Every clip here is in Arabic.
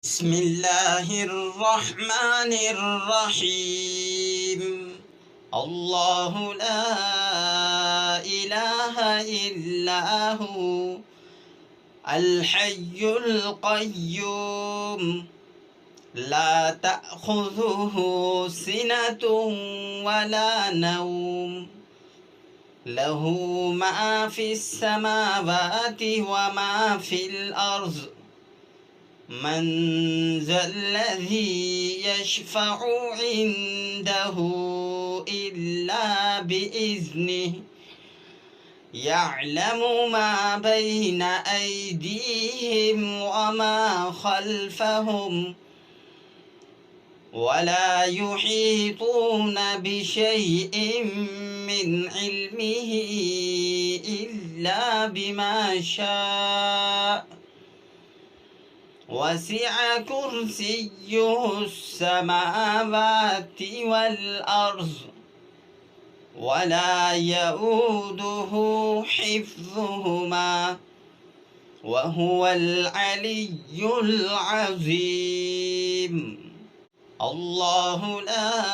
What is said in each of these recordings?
بسم الله الرحمن الرحيم. الله لا إله إلا هو الحي القيوم لا تأخذه سنة ولا نوم له ما في السماوات وما في الأرض من ذا الذي يشفع عنده إلا بإذنه يعلم ما بين أيديهم وما خلفهم ولا يحيطون بشيء من علمه إلا بما شاء وسع كرسيه السماوات والأرض ولا يؤوده حفظهما وهو العلي العظيم. الله لا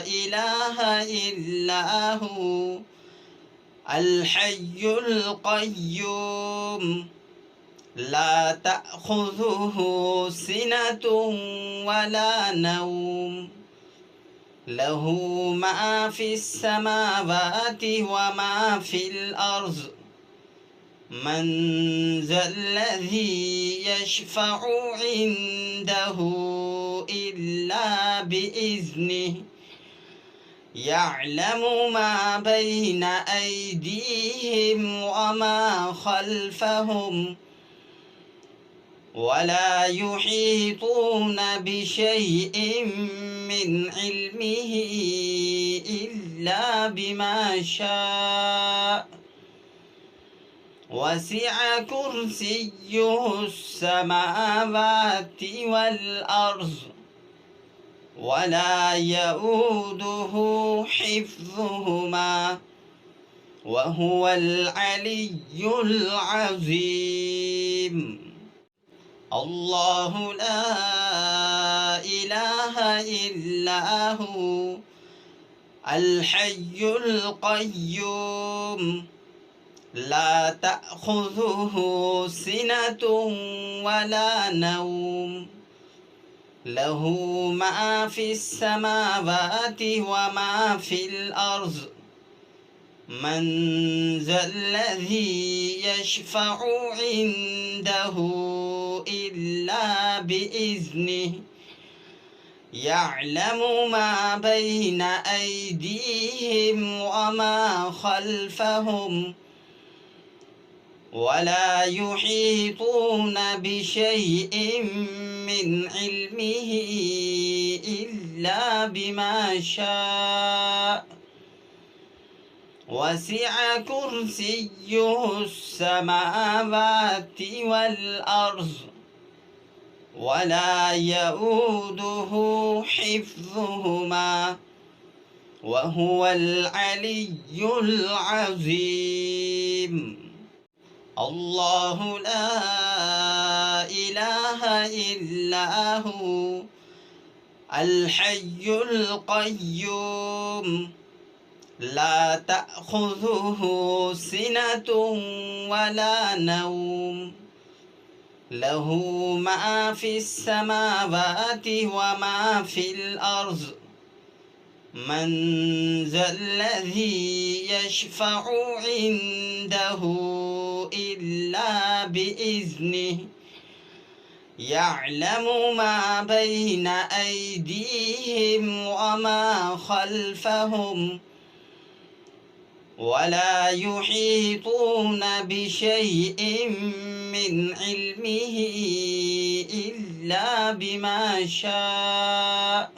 إله إلا هو الحي القيوم لا تأخذه سنة ولا نوم له ما في السماوات وما في الأرض من ذا الذي يشفع عنده إلا بإذنه يعلم ما بين أيديهم وما خلفهم ولا يحيطون بشيء من علمه إلا بما شاء وسع كرسيه السماوات والأرض ولا يؤوده حفظهما وهو العلي العظيم. الله لا إله إلا هو الحي القيوم لا تأخذه سنة ولا نوم له ما في السماوات وما في الأرض من ذا الذي يشفع عنده إلا بإذنه يعلم ما بين أيديهم وما خلفهم ولا يحيطون بشيء من علمه إلا بما شاء وسع كرسيه السماوات والأرض ولا يؤوده حفظهما وهو العلي العظيم. الله لا إله إلا هو الحي القيوم لا تأخذه سنة ولا نوم له ما في السماوات وما في الأرض من ذا الذي يشفع عنده إلا بإذنه يعلم ما بين أيديهم وما خلفهم ولا يحيطون بشيء من علمه إلا بما شاء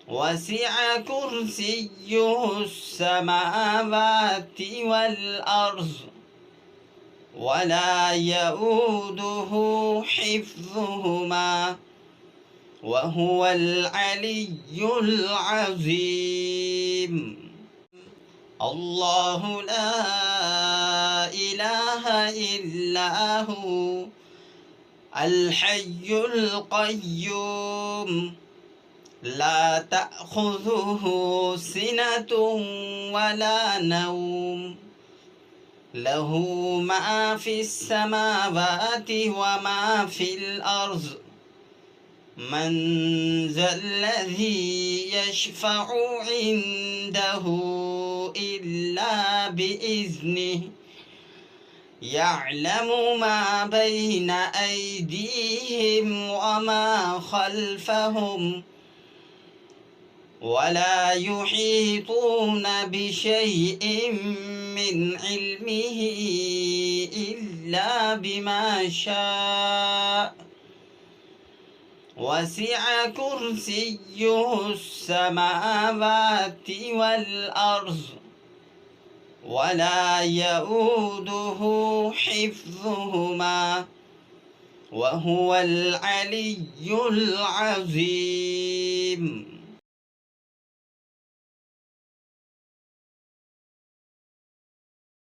وسع كرسيه السماوات والأرض ولا يؤوده حفظهما وهو العلي العظيم. الله لا إله إلا هو الحي القيوم لا تأخذه سنة ولا نوم له ما في السماوات وما في الأرض من ذا الذي يشفع عنده إلا بإذنه يعلم ما بين أيديهم وما خلفهم ولا يحيطون بشيء من علمه إلا بما شاء وسع كرسيه السماوات والأرض ولا يؤوده حفظهما وهو العلي العظيم.